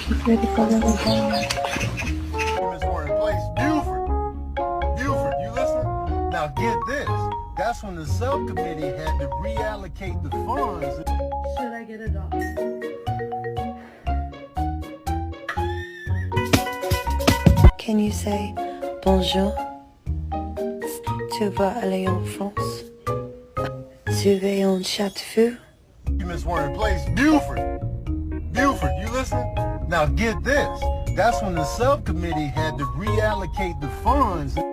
Pwede pala mag- Documents were in place. Buford, Buford, you listen? Now get this. That's when the subcommittee had to reallocate the funds. Should I get a dog? Can you say bonjour? Tu vas aller en France? Tu vas en Châteauvieux? Documents were in place. Buford, Buford, you listen? Now get this. That's when the subcommittee had to reallocate the funds.